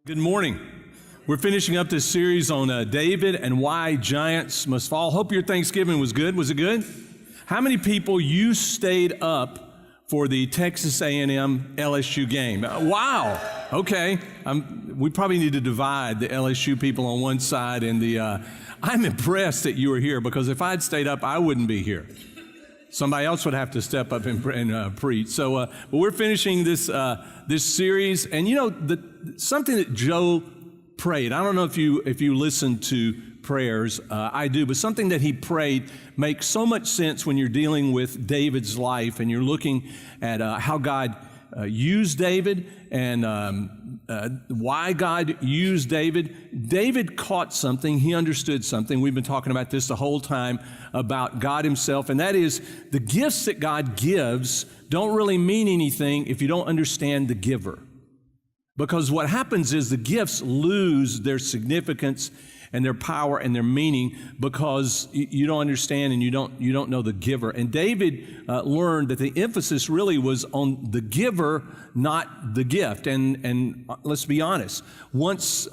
Good morning. We're finishing up this series on David and why giants must fall. Hope your Thanksgiving was good. Was it good? How many people you stayed up for the Texas A&M LSU game? Wow. Okay. We probably need to divide the LSU people on one side and the. I'm impressed that you were here, because if I'd stayed up, I wouldn't be here. Somebody else would have to step up and preach. So, but we're finishing this series, and you know, something that Joe prayed. I don't know if you listen to prayers. I do, but something that he prayed makes so much sense when you're dealing with David's life and you're looking at how God used David and why God used David. David caught something. He understood something. We've been talking about this the whole time about God himself, and that is the gifts that God gives don't really mean anything if you don't understand the giver. Because what happens is the gifts lose their significance and their power and their meaning because you don't understand and you don't know the giver. And David learned that the emphasis really was on the giver, not the gift. And let's be honest, once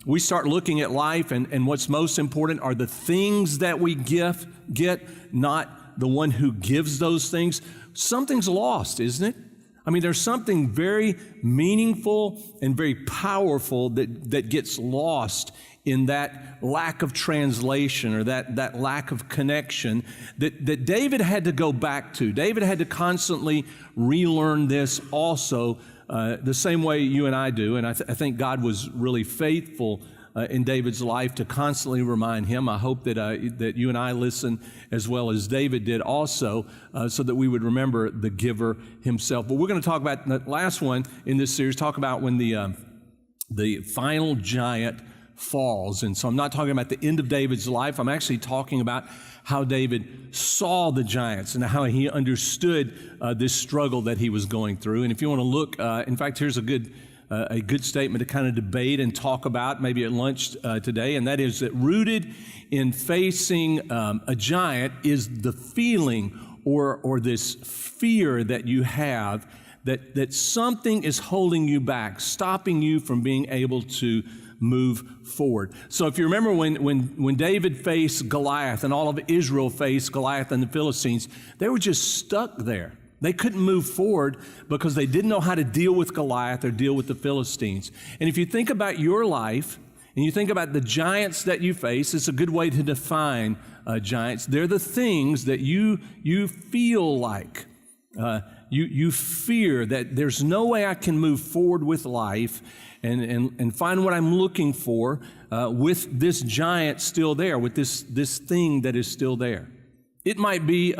we start looking at life and what's most important are the things that we get, not the one who gives those things, something's lost, isn't it? I mean, there's something very meaningful and very powerful that gets lost in that lack of translation or that lack of connection that David had to go back to. David had to constantly relearn this also, the same way you and I do. And I think God was really faithful in David's life to constantly remind him. I hope that you and I listen as well as David did also, so that we would remember the giver himself. But we're going to talk about the last one in this series, talk about when the final giant falls. And so I'm not talking about the end of David's life. I'm actually talking about how David saw the giants and how he understood this struggle that he was going through. And if you want to look, in fact, here's a good statement to kind of debate and talk about maybe at lunch today, and that is that rooted in facing a giant is the feeling or this fear that you have that something is holding you back, stopping you from being able to move forward. So if you remember when David faced Goliath and all of Israel faced Goliath and the Philistines, they were just stuck there. They couldn't move forward because they didn't know how to deal with Goliath or deal with the Philistines. And if you think about your life and you think about the giants that you face, it's a good way to define giants. They're the things that you feel like. You fear that there's no way I can move forward with life and find what I'm looking for with this giant still there, with this thing that is still there. It might be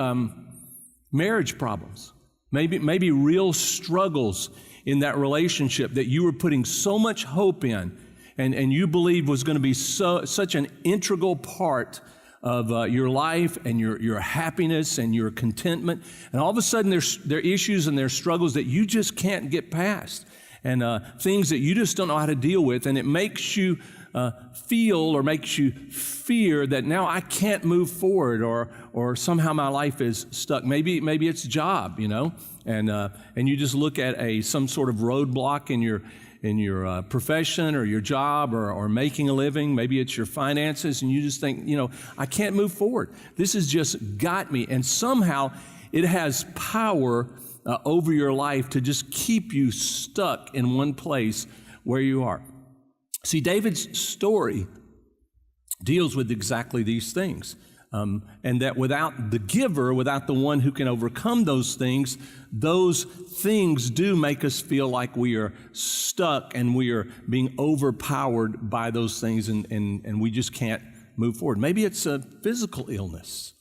marriage problems, maybe real struggles in that relationship that you were putting so much hope in and you believe was going to be such an integral part of your life and your happiness and your contentment. And all of a sudden there are issues and there are struggles that you just can't get past and things that you just don't know how to deal with. And it makes you feel or makes you fear that now I can't move forward or somehow my life is stuck. Maybe it's a job, you know, and you just look at some sort of roadblock in your profession or your job or making a living. Maybe it's your finances and you just think, you know, I can't move forward. This has just got me. And somehow it has power over your life to just keep you stuck in one place where you are. See, David's story deals with exactly these things. And that without the giver, without the one who can overcome those things do make us feel like we are stuck and we are being overpowered by those things and we just can't move forward. Maybe it's a physical illness.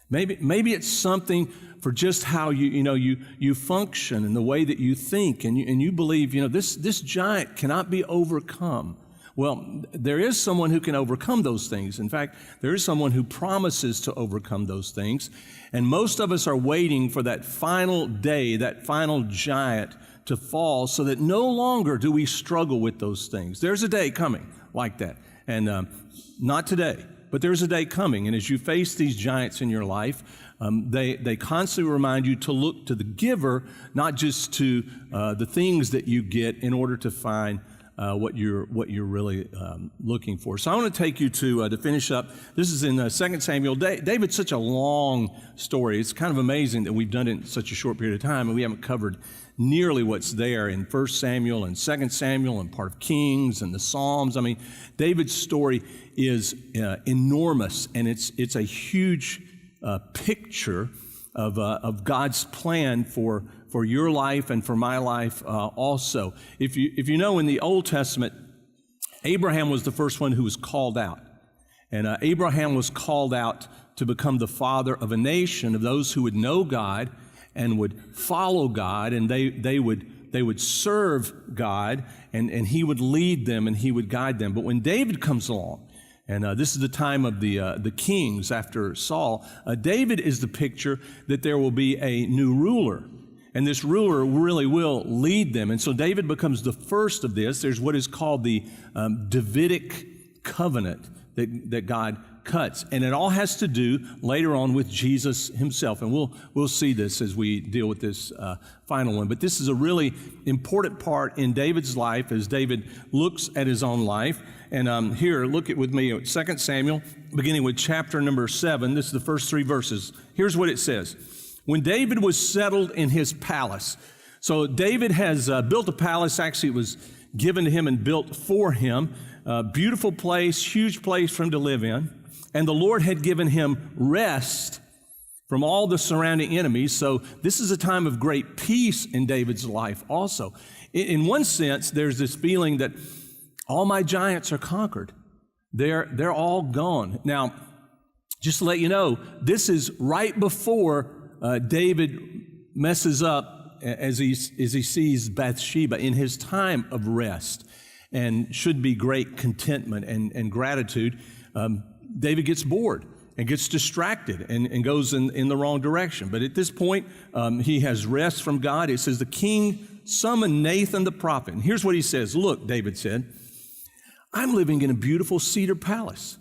Maybe it's something for just how you function and the way that you think and you believe, this giant cannot be overcome. Well, there is someone who can overcome those things. In fact, there is someone who promises to overcome those things. And most of us are waiting for that final day, that final giant to fall so that no longer do we struggle with those things. There's a day coming like that. And not today, but there's a day coming. And as you face these giants in your life, they constantly remind you to look to the giver, not just to the things that you get in order to find what you're really looking for. So I want to take you to finish up. This is in 2 Samuel. David's such a long story. It's kind of amazing that we've done it in such a short period of time, and we haven't covered nearly what's there in 1 Samuel and 2 Samuel and part of Kings and the Psalms. I mean, David's story is enormous, and it's a huge picture of God's plan for your life and for my life also. If you know, in the Old Testament, Abraham was the first one who was called out. And Abraham was called out to become the father of a nation, of those who would know God and would follow God, and they would serve God, and he would lead them and he would guide them. But when David comes along, and this is the time of the kings after Saul, David is the picture that there will be a new ruler. And this ruler really will lead them. And so David becomes the first of this. There's what is called the Davidic covenant that God cuts. And it all has to do later on with Jesus himself. And we'll see this as we deal with this final one. But this is a really important part in David's life as David looks at his own life. And here, look with me at 2 Samuel, beginning with chapter number 7. This is the first 3 verses. Here's what it says. When David was settled in his palace. So David has built a palace. Actually, it was given to him and built for him. Beautiful place, huge place for him to live in. And the Lord had given him rest from all the surrounding enemies. So this is a time of great peace in David's life also. In one sense, there's this feeling that all my giants are conquered. They're all gone. Now, just to let you know, this is right before David messes up as he sees Bathsheba in his time of rest, and should be great contentment and gratitude. David gets bored and gets distracted and goes in the wrong direction. But at this point, he has rest from God. It says the king summoned Nathan the prophet. And here's what he says. Look, David said, I'm living in a beautiful cedar palace,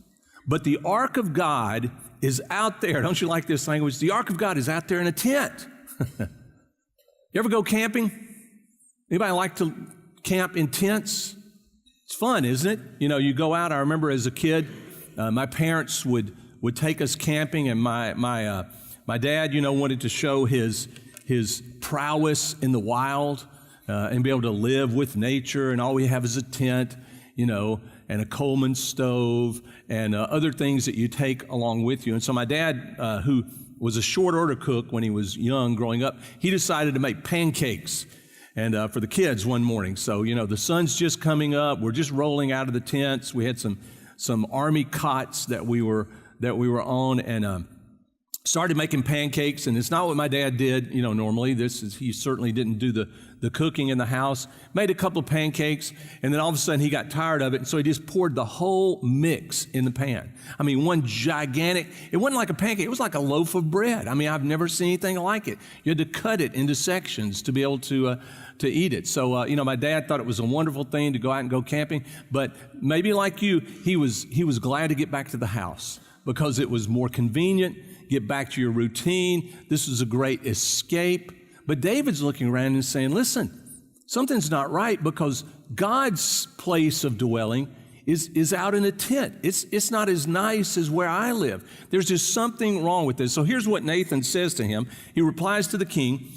but the ark of God is out there. Don't you like this language? The ark of God is out there in a tent. You ever go camping? Anybody like to camp in tents? It's fun, isn't it? You know, you go out. I remember as a kid, my parents would take us camping, and my dad, wanted to show his prowess in the wild and be able to live with nature. And all we have is a tent, and a Coleman stove and other things that you take along with you. And so my dad, who was a short order cook when he was young growing up, he decided to make pancakes and for the kids one morning. So, the sun's just coming up. We're just rolling out of the tents. We had some army cots that we were on, and started making pancakes. And it's not what my dad did, normally. He certainly didn't do the cooking in the house. Made a couple of pancakes, and then all of a sudden he got tired of it, and so he just poured the whole mix in the pan. I mean, one gigantic, it wasn't like a pancake, it was like a loaf of bread. I mean, I've never seen anything like it. You had to cut it into sections to be able to eat it. So, my dad thought it was a wonderful thing to go out and go camping, but maybe like you, he was glad to get back to the house because it was more convenient, get back to your routine. This was a great escape. But David's looking around and saying, listen, something's not right, because God's place of dwelling is out in a tent. It's not as nice as where I live. There's just something wrong with this. So here's what Nathan says to him. He replies to the king,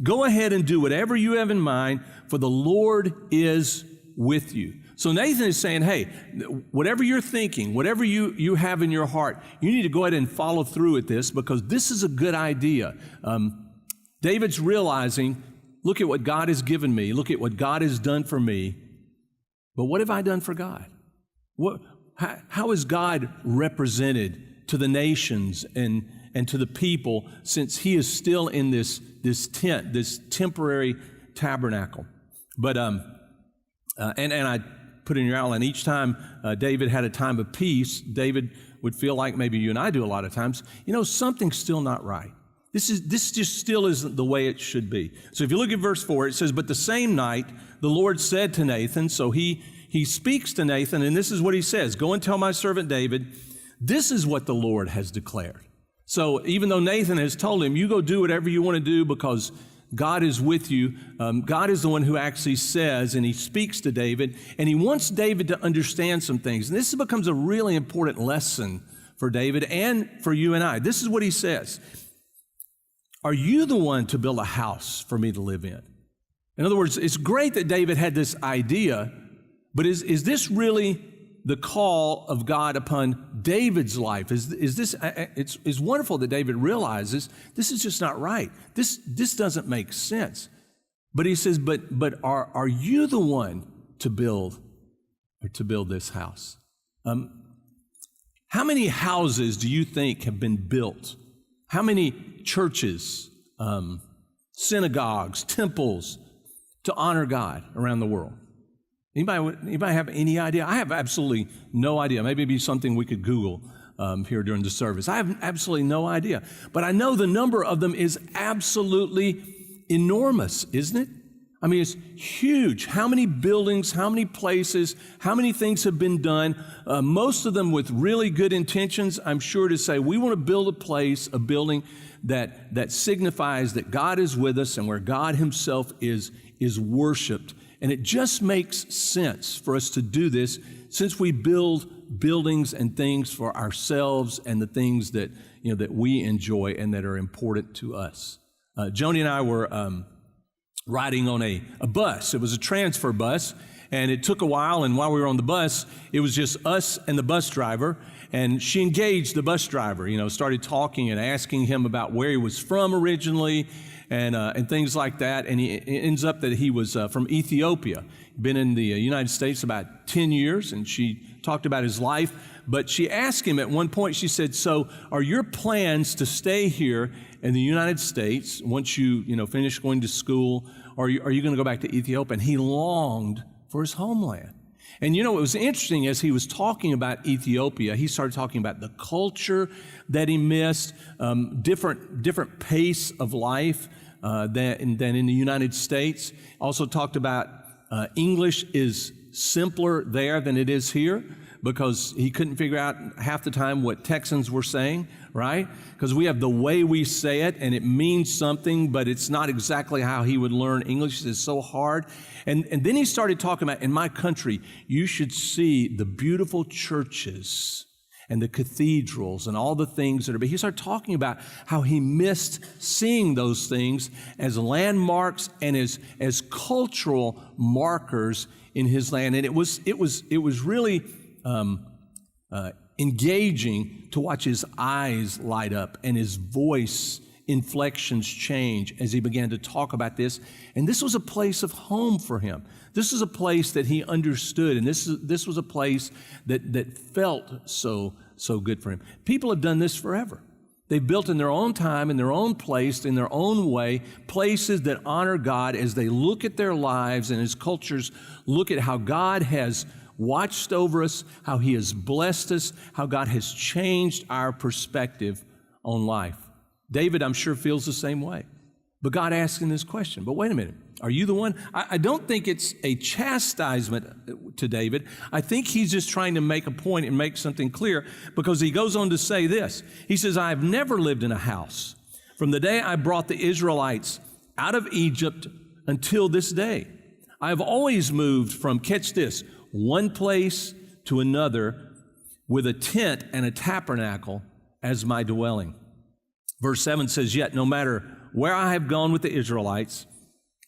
go ahead and do whatever you have in mind, for the Lord is with you. So Nathan is saying, hey, whatever you're thinking, whatever you have in your heart, you need to go ahead and follow through with this, because this is a good idea. David's realizing, look at what God has given me. Look at what God has done for me. But what have I done for God? How is God represented to the nations and to the people, since he is still in this tent, this temporary tabernacle? But and I put in your outline, each time David had a time of peace, David would feel like maybe you and I do a lot of times, something's still not right. This just still isn't the way it should be. So if you look at verse 4, it says, but the same night the Lord said to Nathan, so he speaks to Nathan, and this is what he says, go and tell my servant David, this is what the Lord has declared. So even though Nathan has told him, you go do whatever you want to do because God is with you. God is the one who actually says, and he speaks to David, and he wants David to understand some things. And this becomes a really important lesson for David and for you and I. This is what he says. Are you the one to build a house for me to live in? In other words, it's great that David had this idea, but is this really the call of God upon David's life? Is this? It's wonderful that David realizes this is just not right. This doesn't make sense. But he says, but are you the one to build this house? How many houses do you think have been built? How many churches, synagogues, temples to honor God around the world? Anybody have any idea? I have absolutely no idea. Maybe it'd be something we could Google here during the service. I have absolutely no idea. But I know the number of them is absolutely enormous, isn't it? I mean, it's huge. How many buildings, how many places, how many things have been done? Most of them with really good intentions, I'm sure, to say we want to build a place, a building that signifies that God is with us and where God himself is worshiped. And it just makes sense for us to do this since we build buildings and things for ourselves and the things that, that we enjoy and that are important to us. Joni and I were riding on a bus. It was a transfer bus, and it took a while. And while we were on the bus, it was just us and the bus driver. And she engaged the bus driver, started talking and asking him about where he was from originally, and things like that. And it ends up that he was from Ethiopia, been in the United States about 10 years, and she talked about his life. But she asked him at one point, she said, so are your plans to stay here in the United States once you, finish going to school, or are you going to go back to Ethiopia? And he longed for his homeland. And it was interesting, as he was talking about Ethiopia, he started talking about the culture that he missed, different pace of life than in the United States. Also talked about English is simpler there than it is here, because he couldn't figure out half the time what Texans were saying, right? Because we have the way we say it, and it means something, but it's not exactly how he would learn English. It's so hard. And then he started talking about, in my country, you should see the beautiful churches and the cathedrals and all the things that are. But he started talking about how he missed seeing those things as landmarks and as cultural markers in his land. And it was really engaging to watch his eyes light up and his voice inflections change as he began to talk about this. And this was a place of home for him. This was a place that he understood, and this was a place that felt so good for him. People have done this forever. They've built in their own time, in their own place, in their own way, places that honor God as they look at their lives and as cultures look at how God has watched over us, how he has blessed us, how God has changed our perspective on life. David, I'm sure, feels the same way. But God asking this question, but wait a minute, are you the one? I don't think it's a chastisement to David. I think he's just trying to make a point and make something clear, because he goes on to say this. He says, I have never lived in a house from the day I brought the Israelites out of Egypt until this day. I have always moved from, catch this, one place to another with a tent and a tabernacle as my dwelling. Verse 7 says, yet no matter where I have gone with the Israelites,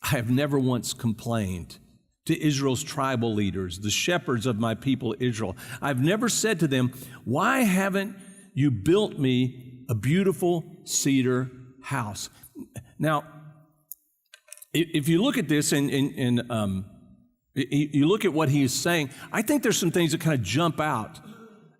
I have never once complained to Israel's tribal leaders, the shepherds of my people Israel. I've never said to them, why haven't you built me a beautiful cedar house? Now, if you look at this and you look at what he is saying, I think there's some things that kind of jump out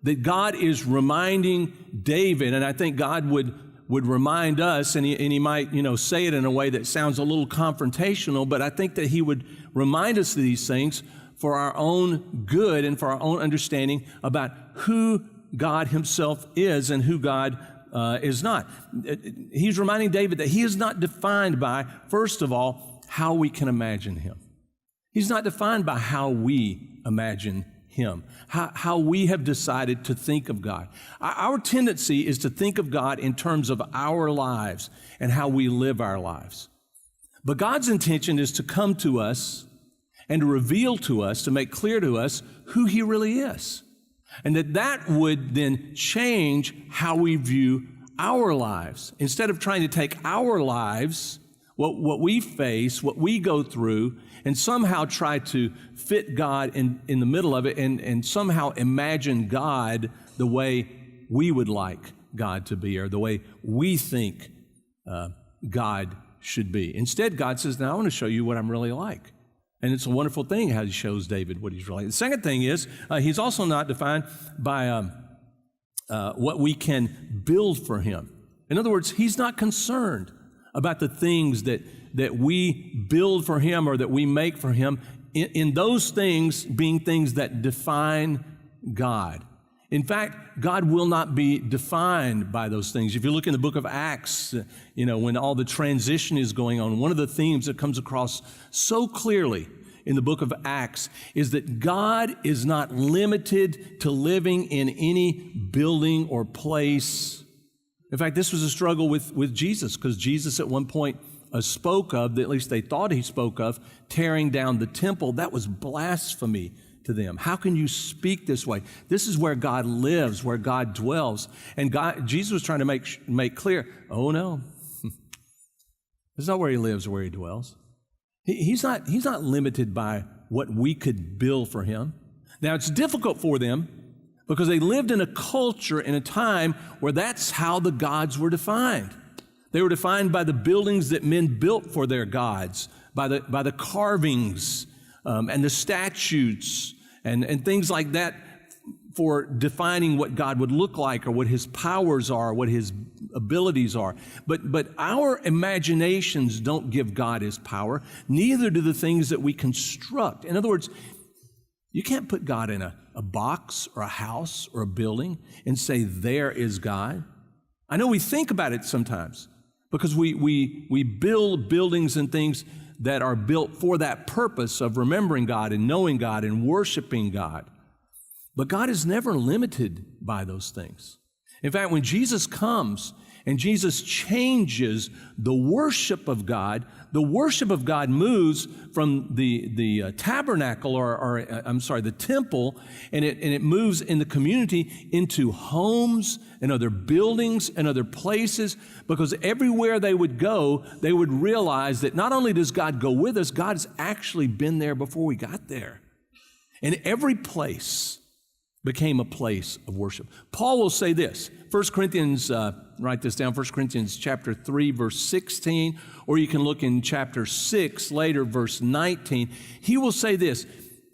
that God is reminding David, and I think God would remind us, and he might, say it in a way that sounds a little confrontational, but I think that he would remind us of these things for our own good and for our own understanding about who God himself is and who God is not. He's reminding David that he is not defined by, first of all, how we can imagine him. He's not defined by how we imagine him, how we have decided to think of God. Our tendency is to think of God in terms of our lives and how we live our lives. But God's intention is to come to us and to reveal to us, to make clear to us who He really is. And that would then change how we view our lives. Instead of trying to take our lives, what we face, what we go through, and somehow try to fit God in the middle of it and somehow imagine God the way we would like God to be or the way we think God should be. Instead, God says, now I want to show you what I'm really like. And it's a wonderful thing how He shows David what he's really like. The second thing is He's also not defined by what we can build for Him. In other words, He's not concerned about the things that we build for Him or that we make for Him, in those things being things that define God. In fact, God will not be defined by those things. If you look in the book of Acts, when all the transition is going on, one of the themes that comes across so clearly in the book of Acts is that God is not limited to living in any building or place. In fact, this was a struggle with Jesus, because Jesus at one point spoke of, at least they thought He spoke of, tearing down the temple. That was blasphemy to them. How can you speak this way? This is where God lives, where God dwells. And Jesus was trying to make clear, oh no, it's not where He lives or where He dwells. He's not limited by what we could build for Him. Now, it's difficult for them because they lived in a culture, in a time where that's how the gods were defined. They were defined by the buildings that men built for their gods, by the carvings and the statues and things like that for defining what God would look like or what His powers are, what His abilities are. But our imaginations don't give God His power, neither do the things that we construct. In other words, you can't put God in a box or a house or a building and say, there is God. I know we think about it sometimes because we build buildings and things that are built for that purpose of remembering God and knowing God and worshiping God. But God is never limited by those things. In fact, when Jesus comes and Jesus changes the worship of God moves from the tabernacle or the temple, and it moves in the community into homes and other buildings and other places, because everywhere they would go, they would realize that not only does God go with us, God has actually been there before we got there. And every place became a place of worship. Paul will say this, 1 Corinthians, write this down, 1 Corinthians chapter 3, verse 16, or you can look in chapter 6 later, verse 19. He will say this,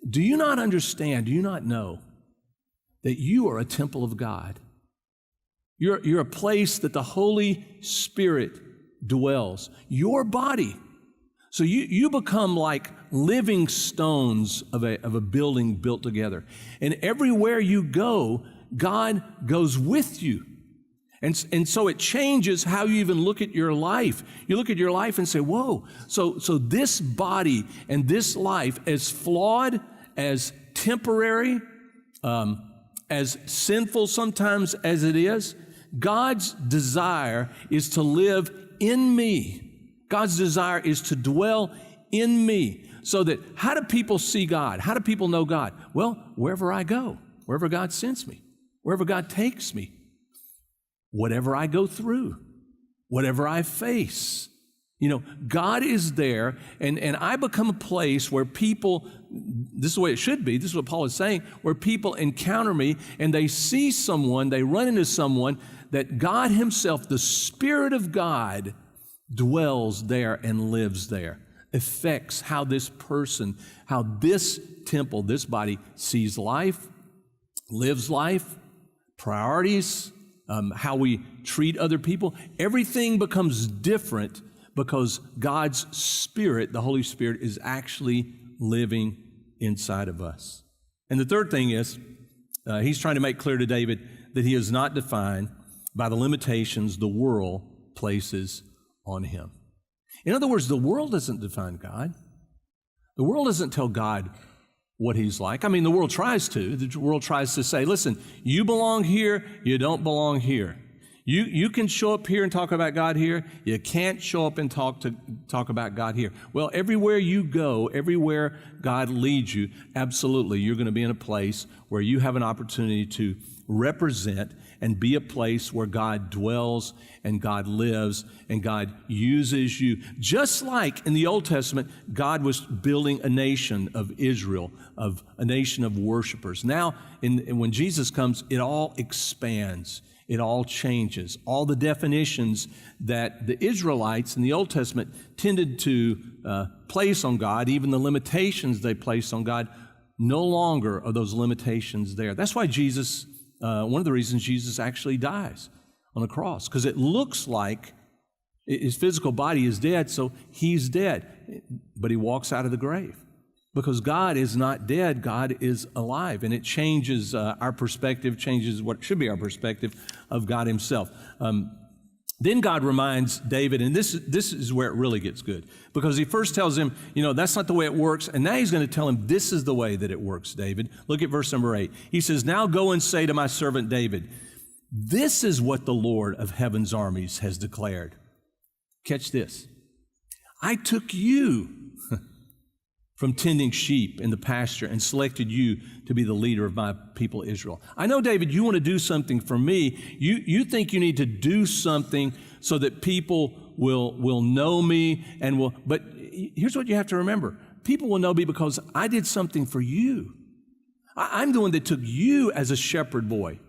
do you not understand, do you not know that you are a temple of God? You're a place that the Holy Spirit dwells. Your body. So you become like living stones of a building built together. And everywhere you go, God goes with you. And so it changes how you even look at your life. You look at your life and say, whoa, so this body and this life, as flawed, as temporary, as sinful sometimes as it is, God's desire is to live in me. God's desire is to dwell in me. So that how do people see God? How do people know God? Well, wherever I go, wherever God sends me, wherever God takes me, whatever I go through, whatever I face. God is there, and I become a place where people, this is the way it should be, this is what Paul is saying, where people encounter me and they see someone, they run into someone that God Himself, the Spirit of God, dwells there and lives there, affects how this person, how this temple, this body sees life, lives life, priorities, how we treat other people. Everything becomes different because God's Spirit, the Holy Spirit, is actually living inside of us. And the third thing is, he's trying to make clear to David that he is not defined by the limitations the world places on him. In other words, the world doesn't define God. The world doesn't tell God what He's like. I mean, the world tries to. The world tries to say, listen, you belong here, you don't belong here. You can show up here and talk about God here. You can't show up and talk about God here. Well, everywhere you go, everywhere God leads you, absolutely, you're going to be in a place where you have an opportunity to represent and be a place where God dwells and God lives and God uses you. Just like in the Old Testament, God was building a nation of Israel, of a nation of worshipers. Now, when Jesus comes, it all expands. It all changes. All the definitions that the Israelites in the Old Testament tended to place on God, even the limitations they placed on God, no longer are those limitations there. That's why Jesus, one of the reasons Jesus actually dies on the cross, because it looks like his physical body is dead, so he's dead. But he walks out of the grave. Because God is not dead, God is alive. And it changes our perspective, changes what should be our perspective of God himself. Then God reminds David, and this is where it really gets good, because he first tells him, that's not the way it works. And now he's going to tell him, this is the way that it works, David. Look at verse number 8. He says, now go and say to my servant David, this is what the Lord of heaven's armies has declared. Catch this. I took you from tending sheep in the pasture and selected you to be the leader of my people Israel. I know, David, you want to do something for me. You think you need to do something so that people will know me but here's what you have to remember. People will know me because I did something for you. I'm the one that took you as a shepherd boy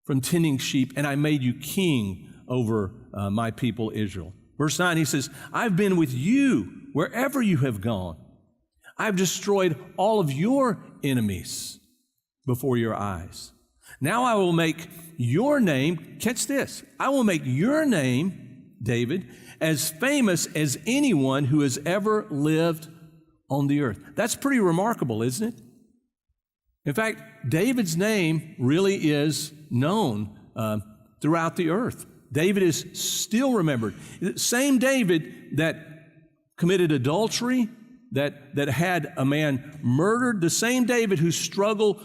from tending sheep, and I made you king over my people Israel. Verse 9, he says, I've been with you wherever you have gone. I've destroyed all of your enemies before your eyes. Now I will make your name, catch this, I will make your name, David, as famous as anyone who has ever lived on the earth. That's pretty remarkable, isn't it? In fact, David's name really is known throughout the earth. David is still remembered. The same David that committed adultery, that had a man murdered, the same David who struggled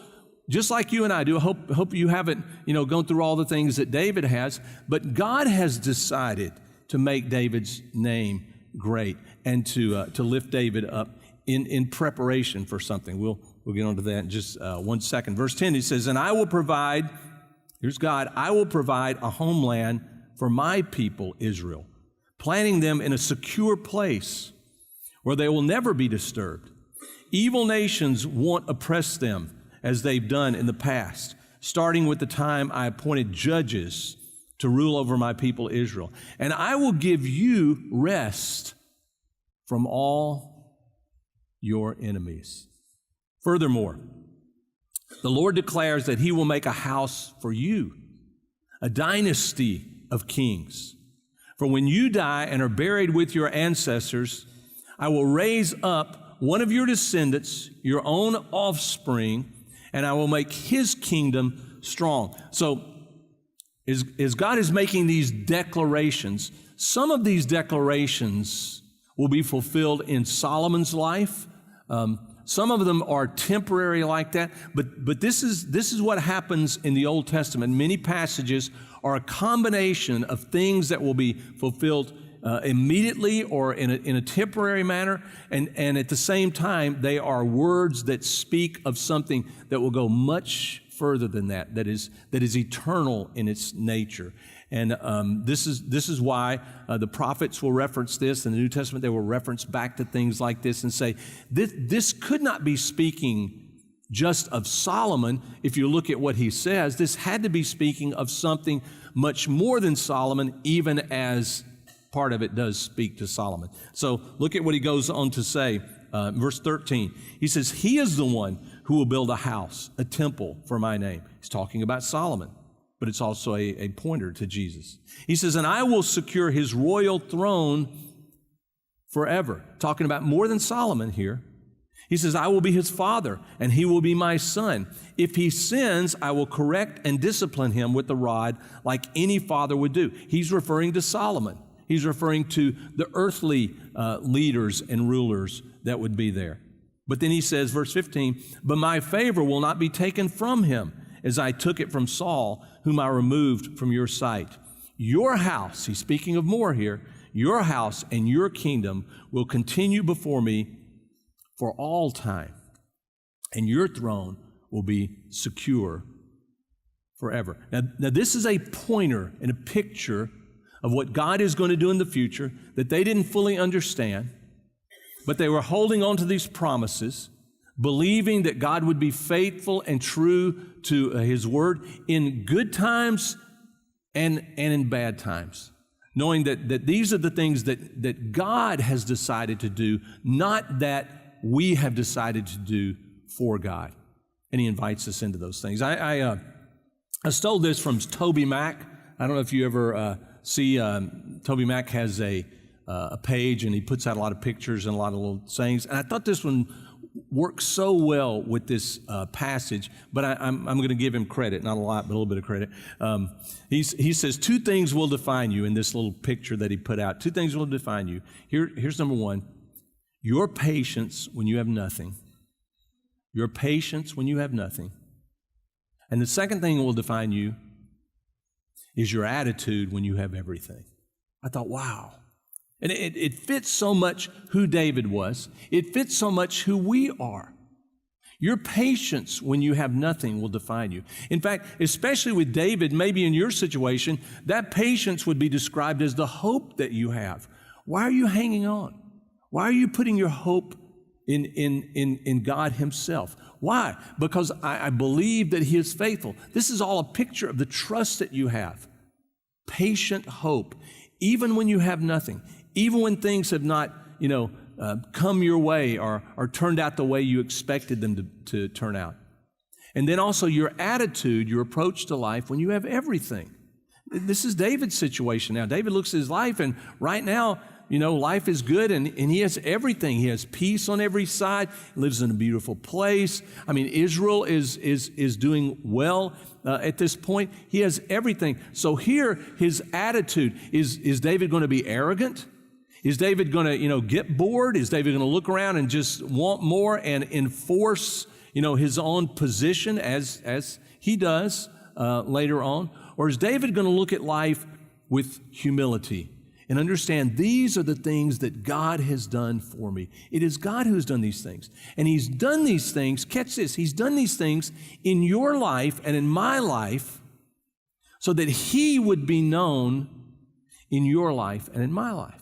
just like you and I do. I hope you haven't, gone through all the things that David has, but God has decided to make David's name great and to lift David up in preparation for something. We'll get onto that in just 1 second. Verse 10, he says, and I will provide, here's God, I will provide a homeland for my people Israel, planting them in a secure place where they will never be disturbed. Evil nations won't oppress them as they've done in the past, starting with the time I appointed judges to rule over my people Israel. And I will give you rest from all your enemies. Furthermore, the Lord declares that he will make a house for you, a dynasty of kings. For when you die and are buried with your ancestors, I will raise up one of your descendants, your own offspring, and I will make his kingdom strong. So, as God is making these declarations, some of these declarations will be fulfilled in Solomon's life. Some of them are temporary like that, but this is what happens in the Old Testament. Many passages are a combination of things that will be fulfilled immediately or in a temporary manner, and at the same time, they are words that speak of something that will go much further than that is eternal in its nature. And this is why the prophets will reference this. In the New Testament, they will reference back to things like this and say, this could not be speaking just of Solomon. If you look at what he says, this had to be speaking of something much more than Solomon, even as part of it does speak to Solomon. So look at what he goes on to say, verse 13. He says, he is the one who will build a house, a temple for my name. He's talking about Solomon, but it's also a pointer to Jesus. He says, and I will secure his royal throne forever. Talking about more than Solomon here. He says, I will be his father, and he will be my son. If he sins, I will correct and discipline him with the rod like any father would do. He's referring to Solomon. He's referring to the earthly leaders and rulers that would be there. But then he says, verse 15, but my favor will not be taken from him as I took it from Saul, whom I removed from your sight. your house, he's speaking of more here, your house and your kingdom will continue before me for all time, and your throne will be secure forever. Now this is a pointer and a picture of what God is going to do in the future that they didn't fully understand, but they were holding on to these promises, believing that God would be faithful and true to His word in good times and in bad times, knowing that these are the things that God has decided to do, not that we have decided to do for God. And He invites us into those things. I stole this from Toby Mac. I don't know if you ever see, Toby Mac has a page, and he puts out a lot of pictures and a lot of little sayings. And I thought this one works so well with this passage, but I'm going to give him credit, not a lot, but a little bit of credit. He says, 2 things will define you in this little picture that he put out. 2 things will define you. Here's number 1, your patience when you have nothing. Your patience when you have nothing. And the second thing that will define you is your attitude when you have everything. I thought, wow. And it fits so much who David was. It fits so much who we are. Your patience when you have nothing will define you. In fact, especially with David, maybe in your situation, that patience would be described as the hope that you have. Why are you hanging on? Why are you putting your hope in God Himself? Why? Because I believe that He is faithful. This is all a picture of the trust that you have. Patient hope, even when you have nothing, even when things have not, come your way or turned out the way you expected them to turn out. And then also your attitude, your approach to life when you have everything. This is David's situation now. David looks at his life, and right now, life is good, and he has everything. He has peace on every side. He lives in a beautiful place. I mean, Israel is doing well at this point. He has everything. So here, his attitude, is David going to be arrogant? Is David going to, get bored? Is David going to look around and just want more and enforce, his own position as he does later on? Or is David going to look at life with humility and understand these are the things that God has done for me? It is God who has done these things. And He's done these things, catch this, He's done these things in your life and in my life so that He would be known in your life and in my life.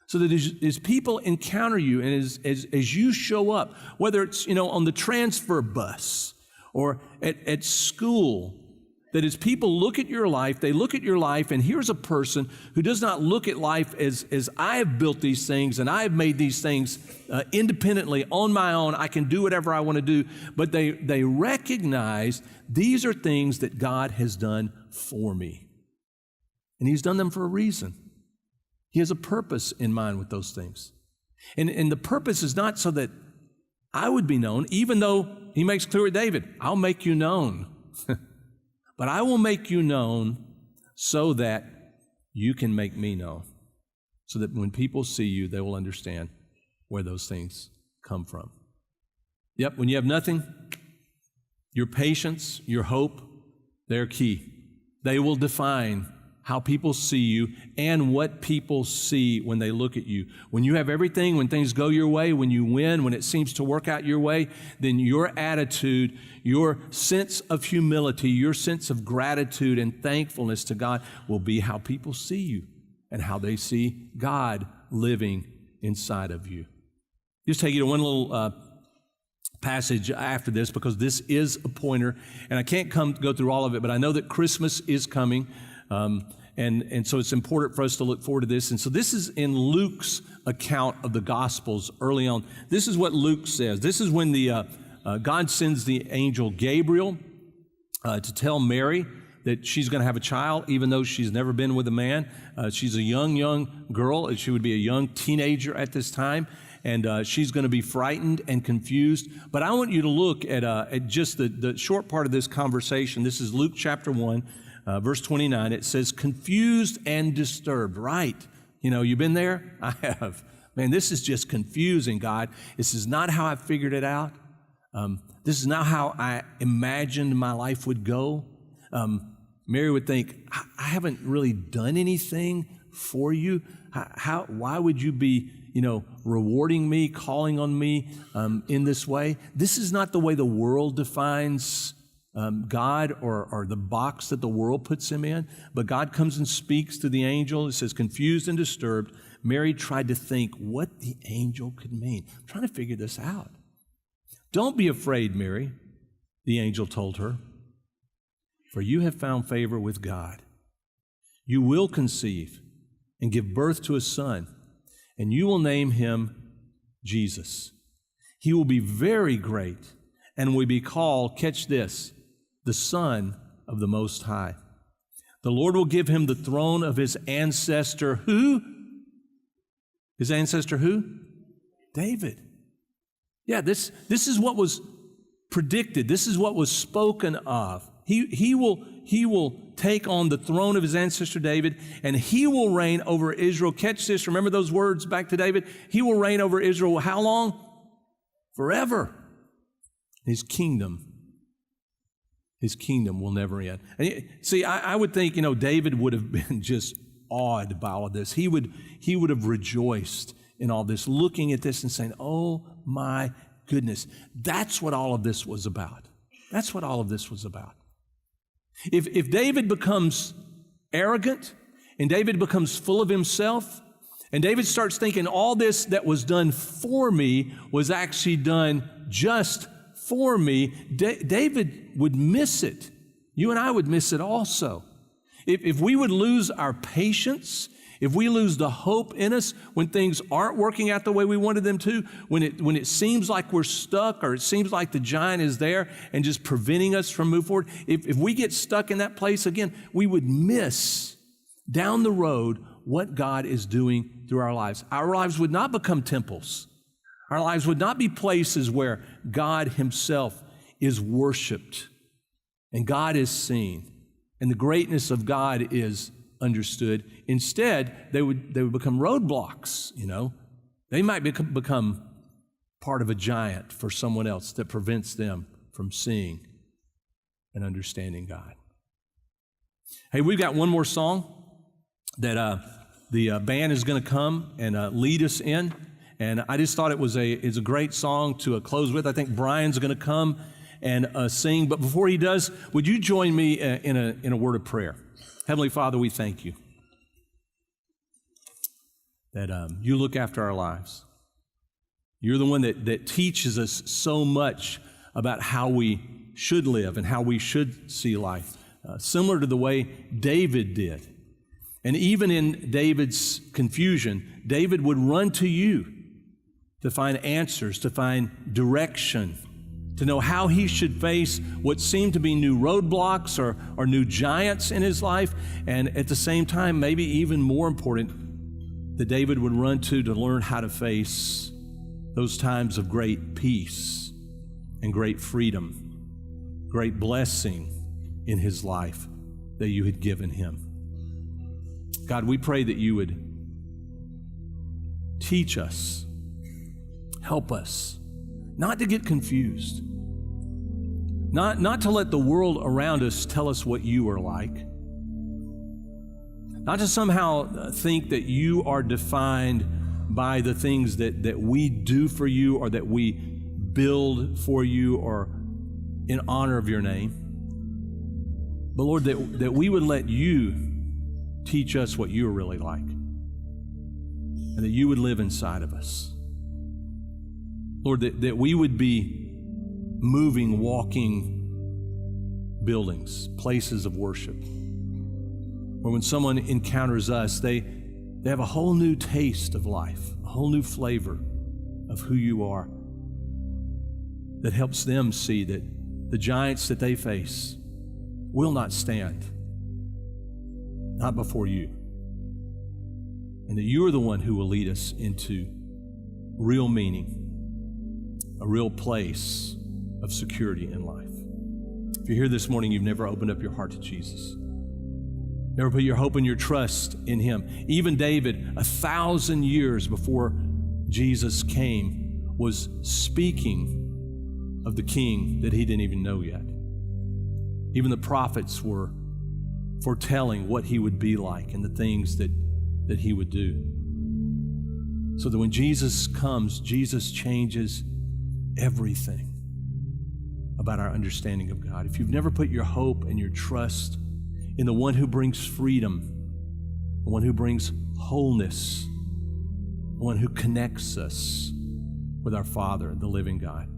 So that as people encounter you and as you show up, whether it's, on the transfer bus or at school, that as people look at your life, they look at your life, and here's a person who does not look at life as I have built these things and I have made these things independently on my own. I can do whatever I want to do. But they recognize these are things that God has done for me. And He's done them for a reason. He has a purpose in mind with those things. And the purpose is not so that I would be known, even though He makes clear with David, I'll make you known. But I will make you known so that you can make me known. So that when people see you, they will understand where those things come from. Yep, when you have nothing, your patience, your hope, they're key. They will define how people see you and what people see when they look at you. When you have everything, when things go your way, when you win, when it seems to work out your way, then your attitude, your sense of humility, your sense of gratitude and thankfulness to God will be how people see you and how they see God living inside of you. Just take you to one little passage after this, because this is a pointer, and I can't go through all of it, but I know that Christmas is coming. And so it's important for us to look forward to this. And so this is in Luke's account of the Gospels early on. This is what Luke says. This is when God sends the angel Gabriel to tell Mary that she's going to have a child, even though she's never been with a man. She's a young girl. She would be a young teenager at this time. And she's going to be frightened and confused. But I want you to look at just the short part of this conversation. This is Luke chapter 1. Verse 29, it says, confused and disturbed. Right. You've been there? I have. Man, this is just confusing, God. This is not how I figured it out. This is not how I imagined my life would go. Mary would think, I haven't really done anything for you. Why would you be, rewarding me, calling on me in this way? This is not the way the world defines God or the box that the world puts him in. But God comes and speaks to the angel. It says, confused and disturbed, Mary tried to think what the angel could mean. I'm trying to figure this out. Don't be afraid, Mary, the angel told her, for you have found favor with God. You will conceive and give birth to a son, and you will name him Jesus. He will be very great and will be called, catch this, the Son of the Most High. The Lord will give him the throne of his ancestor, who? His ancestor who? David. Yeah, this is what was predicted. This is what was spoken of. He will take on the throne of his ancestor David, and he will reign over Israel. Catch this. Remember those words back to David? He will reign over Israel how long? Forever. His kingdom will never end. And see, I would think, David would have been just awed by all of this. He would have rejoiced in all this, looking at this and saying, oh my goodness, that's what all of this was about. That's what all of this was about. If David becomes arrogant and David becomes full of himself and David starts thinking all this that was done for me was actually done just for me, David would miss it. You and I would miss it also. If we would lose our patience, if we lose the hope in us when things aren't working out the way we wanted them to, when it seems like we're stuck or it seems like the giant is there and just preventing us from moving forward, if we get stuck in that place again, we would miss down the road what God is doing through our lives. Our lives would not become temples. Our lives would not be places where God himself is worshiped and God is seen and the greatness of God is understood. Instead, they would become roadblocks, They might become part of a giant for someone else that prevents them from seeing and understanding God. Hey, we've got one more song that the band is going to come and lead us in. And I just thought it's a great song to close with. I think Brian's going to come and sing. But before he does, would you join me in a word of prayer? Heavenly Father, we thank you that you look after our lives. You're the one that teaches us so much about how we should live and how we should see life, similar to the way David did. And even in David's confusion, David would run to you to find answers, to find direction, to know how he should face what seemed to be new roadblocks or new giants in his life. And at the same time, maybe even more important, that David would run to learn how to face those times of great peace and great freedom, great blessing in his life that you had given him. God, we pray that you would teach us, help us, not to get confused, not to let the world around us tell us what you are like, not to somehow think that you are defined by the things that we do for you or that we build for you or in honor of your name. But Lord, that we would let you teach us what you are really like and that you would live inside of us. Lord, that we would be moving, walking buildings, places of worship, where when someone encounters us, they have a whole new taste of life, a whole new flavor of who you are that helps them see that the giants that they face will not stand, not before you, and that you are the one who will lead us into real meaning, a real place of security in life. If you're here this morning, you've never opened up your heart to Jesus, never put your hope and your trust in him. Even David, 1,000 years before Jesus came, was speaking of the king that he didn't even know yet. Even the prophets were foretelling what he would be like and the things that he would do. So that when Jesus comes, Jesus changes everything about our understanding of God. If you've never put your hope and your trust in the one who brings freedom, the one who brings wholeness, the one who connects us with our Father, the living God,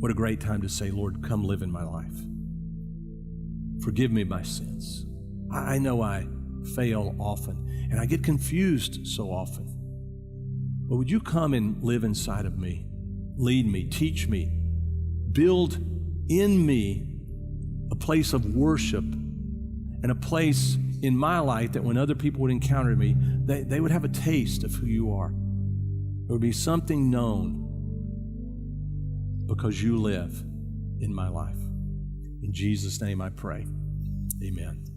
what a great time to say, Lord, come live in my life. Forgive me my sins. I know I fail often, and I get confused so often. But would you come and live inside of me? Lead me, teach me, build in me a place of worship and a place in my life that when other people would encounter me, they would have a taste of who you are. There would be something known because you live in my life. In Jesus' name I pray. Amen.